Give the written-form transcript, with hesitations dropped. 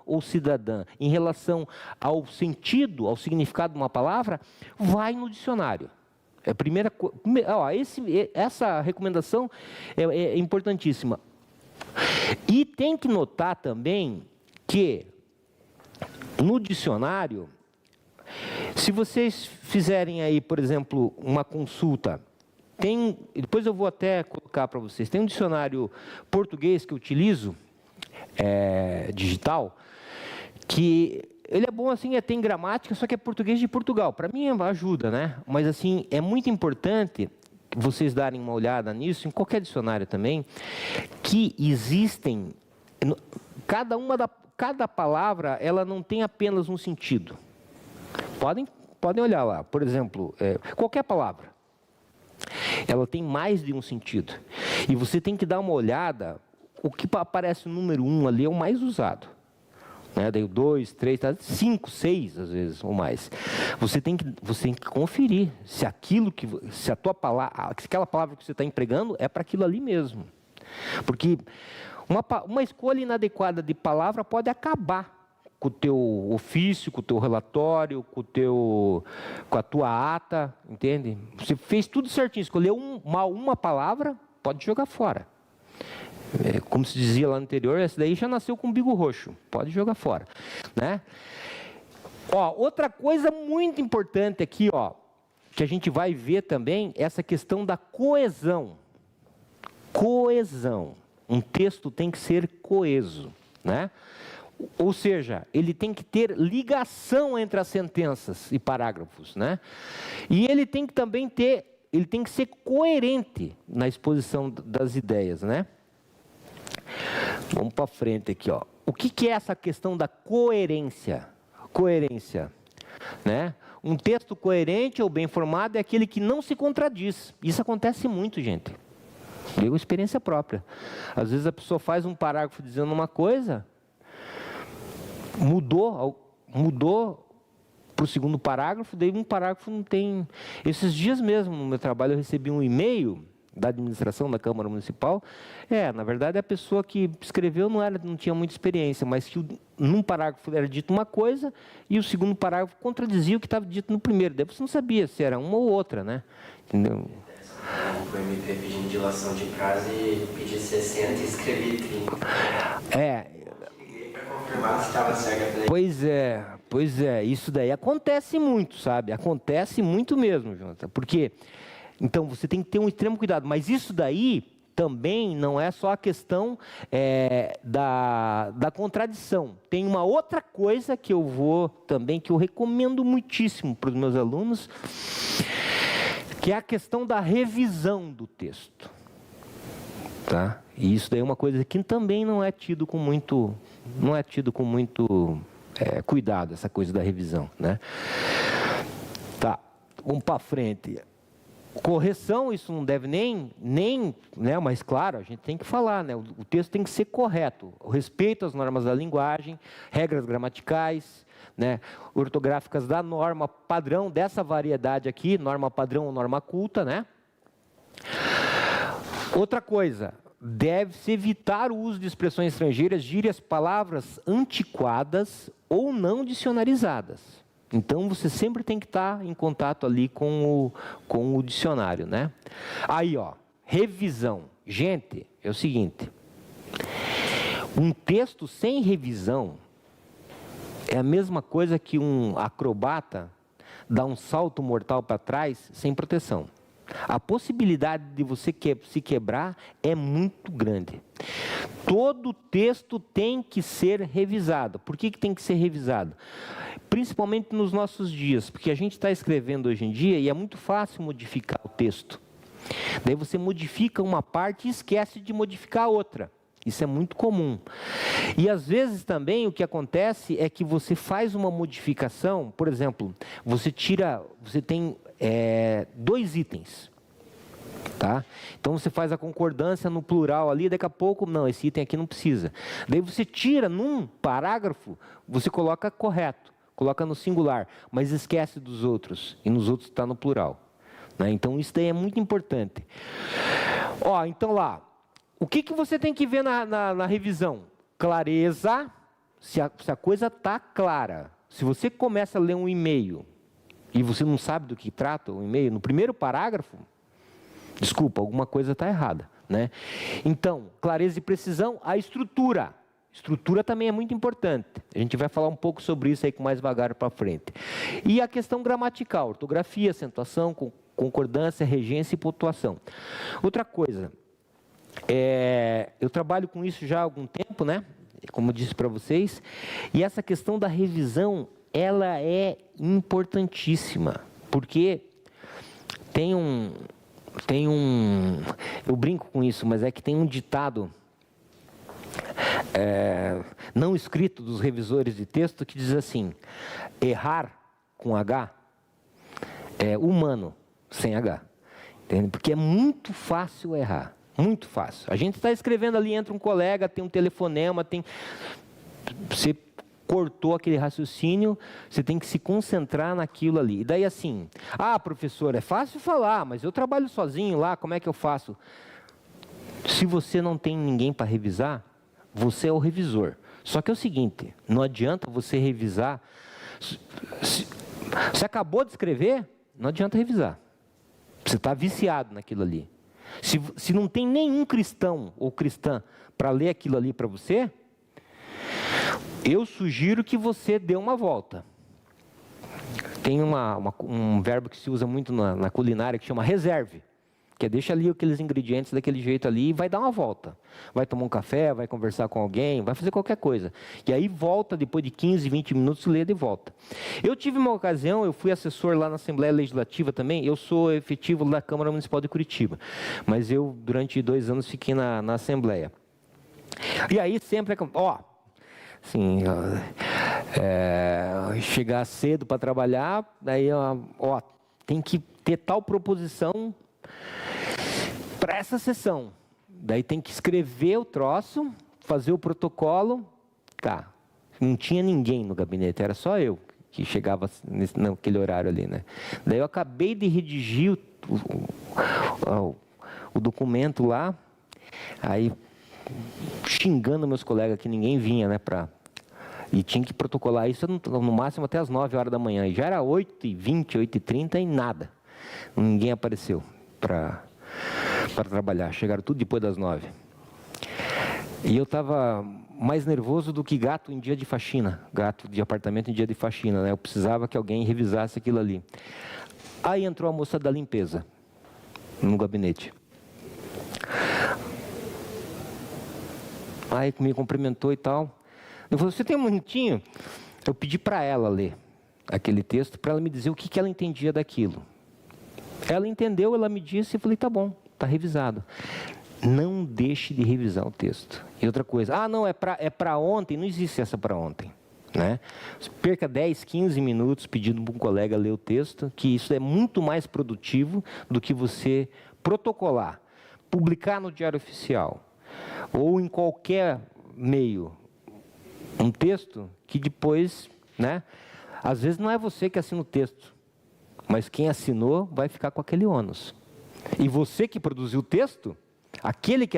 ou cidadã em relação ao sentido, ao significado de uma palavra, vai no dicionário. É a primeira coisa. Essa recomendação é importantíssima. E tem que notar também que no dicionário, se vocês fizerem aí, por exemplo, uma consulta, depois eu vou até colocar para vocês, tem um dicionário português que eu utilizo, digital, que ele é bom assim, tem gramática, só que é português de Portugal. Para mim ajuda, né? Mas assim, é muito importante vocês darem uma olhada nisso, em qualquer dicionário também, que existem, cada palavra, ela não tem apenas um sentido. Podem olhar lá, por exemplo, qualquer palavra, ela tem mais de um sentido. E você tem que dar uma olhada, o que aparece no número 1 ali é o mais usado. Daí o 2, 3, 5, 6 às vezes, ou mais. Você tem que conferir se aquela palavra que você está empregando é para aquilo ali mesmo. Porque uma escolha inadequada de palavra pode acabar com o teu ofício, com o teu relatório, com a tua ata, entende? Você fez tudo certinho, escolheu uma palavra, pode jogar fora. Como se dizia lá no anterior, essa daí já nasceu com umbigo roxo, pode jogar fora, né? Outra coisa muito importante aqui, que a gente vai ver também, essa questão da coesão. Coesão. Um texto tem que ser coeso, né? Ou seja, ele tem que ter ligação entre as sentenças e parágrafos, né? E ele tem que também ele tem que ser coerente na exposição das ideias, né? Vamos para frente aqui, O que é essa questão da coerência? Coerência, né? Um texto coerente ou bem formado é aquele que não se contradiz. Isso acontece muito, gente. Digo experiência própria. Às vezes a pessoa faz um parágrafo dizendo uma coisa, mudou para o segundo parágrafo, daí um parágrafo não tem... Esses dias mesmo, no meu trabalho, eu recebi um e-mail da administração da Câmara Municipal. Na verdade, a pessoa que escreveu não tinha muita experiência, mas que num parágrafo era dito uma coisa e o segundo parágrafo contradizia o que estava dito no primeiro. Daí você não sabia se era uma ou outra, né? Entendeu? O MP pedindo dilação de prazo e pedi 60 e escrevi 30. Para confirmar se estava certo. Pois é, isso daí acontece muito, sabe? Acontece muito mesmo, Jonathan, porque... Então, você tem que ter um extremo cuidado. Mas isso daí também não é só a questão da contradição. Tem uma outra coisa que que eu recomendo muitíssimo para os meus alunos, que é a questão da revisão do texto. Tá? E isso daí é uma coisa que também não é tido com muito cuidado, essa coisa da revisão, né? Tá, vamos para frente. Correção, isso não deve nem, né, mas claro, a gente tem que falar, né, o texto tem que ser correto, o respeito às normas da linguagem, regras gramaticais, né, ortográficas da norma padrão, dessa variedade aqui, norma padrão ou norma culta, né. Outra coisa, deve-se evitar o uso de expressões estrangeiras, gírias, palavras antiquadas ou não dicionarizadas. Então, você sempre tem que estar em contato ali com o dicionário, né? Aí, revisão. Gente, é o seguinte. Um texto sem revisão é a mesma coisa que um acrobata dar um salto mortal para trás sem proteção. A possibilidade de você se quebrar é muito grande. Todo texto tem que ser revisado. Por que tem que ser revisado? Principalmente nos nossos dias, porque a gente está escrevendo hoje em dia e é muito fácil modificar o texto. Daí você modifica uma parte e esquece de modificar a outra. Isso é muito comum. E às vezes também o que acontece é que você faz uma modificação, por exemplo, você tem 2 itens. Tá? Então você faz a concordância no plural ali, daqui a pouco, não, esse item aqui não precisa. Daí você tira num parágrafo, você coloca correto, coloca no singular, mas esquece dos outros, e nos outros está no plural. Né? Então isso daí é muito importante. Então lá, o que você tem que ver na revisão? Clareza, se a coisa está clara, se você começa a ler um e-mail e você não sabe do que trata o e-mail, no primeiro parágrafo, desculpa, alguma coisa está errada, né? Então, clareza e precisão, a estrutura. Estrutura também é muito importante. A gente vai falar um pouco sobre isso aí com mais vagar para frente. E a questão gramatical, ortografia, acentuação, concordância, regência e pontuação. Outra coisa, eu trabalho com isso já há algum tempo, né? Como eu disse para vocês, e essa questão da revisão, ela é importantíssima, porque eu brinco com isso, mas é que tem um ditado não escrito dos revisores de texto que diz assim: errar com H é humano sem H, entende? Porque é muito fácil errar, muito fácil. A gente está escrevendo ali, entra um colega, tem um telefonema, você cortou aquele raciocínio, você tem que se concentrar naquilo ali. E daí assim, professor, é fácil falar, mas eu trabalho sozinho lá, como é que eu faço? Se você não tem ninguém para revisar, você é o revisor. Só que é o seguinte, não adianta você revisar. Você acabou de escrever, não adianta revisar. Você está viciado naquilo ali. Se não tem nenhum cristão ou cristã para ler aquilo ali para você, eu sugiro que você dê uma volta. Tem um verbo que se usa muito na culinária que chama reserve. Que é deixa ali aqueles ingredientes daquele jeito ali e vai dar uma volta. Vai tomar um café, vai conversar com alguém, vai fazer qualquer coisa. E aí volta, depois de 15, 20 minutos, lê de volta. Eu tive uma ocasião, eu fui assessor lá na Assembleia Legislativa também, eu sou efetivo da Câmara Municipal de Curitiba. Mas eu, durante 2 anos, fiquei na Assembleia. E aí sempre assim, chegar cedo para trabalhar, daí, tem que ter tal proposição para essa sessão. Daí tem que escrever o troço, fazer o protocolo. Tá, não tinha ninguém no gabinete, era só eu que chegava naquele horário ali, né? Daí eu acabei de redigir o documento lá, aí xingando meus colegas que ninguém vinha, né, e tinha que protocolar isso no máximo até as 9 horas da manhã. E já era 8h20, 8h30 e nada. Ninguém apareceu para trabalhar. Chegaram tudo depois das 9. E eu estava mais nervoso do que gato em dia de faxina. Gato de apartamento em dia de faxina, né? Eu precisava que alguém revisasse aquilo ali. Aí entrou a moça da limpeza no gabinete. Aí me cumprimentou e tal. Eu falei, você tem um minutinho? Eu pedi para ela ler aquele texto, para ela me dizer o que ela entendia daquilo. Ela entendeu, ela me disse e falei, tá bom, tá revisado. Não deixe de revisar o texto. E outra coisa, não, é para ontem, não existe essa para ontem. Né? Perca 10, 15 minutos pedindo para um colega ler o texto, que isso é muito mais produtivo do que você protocolar, publicar no Diário Oficial, ou em qualquer meio, um texto que depois, né? Às vezes não é você que assina o texto, mas quem assinou vai ficar com aquele ônus. E você que produziu o texto, aquele que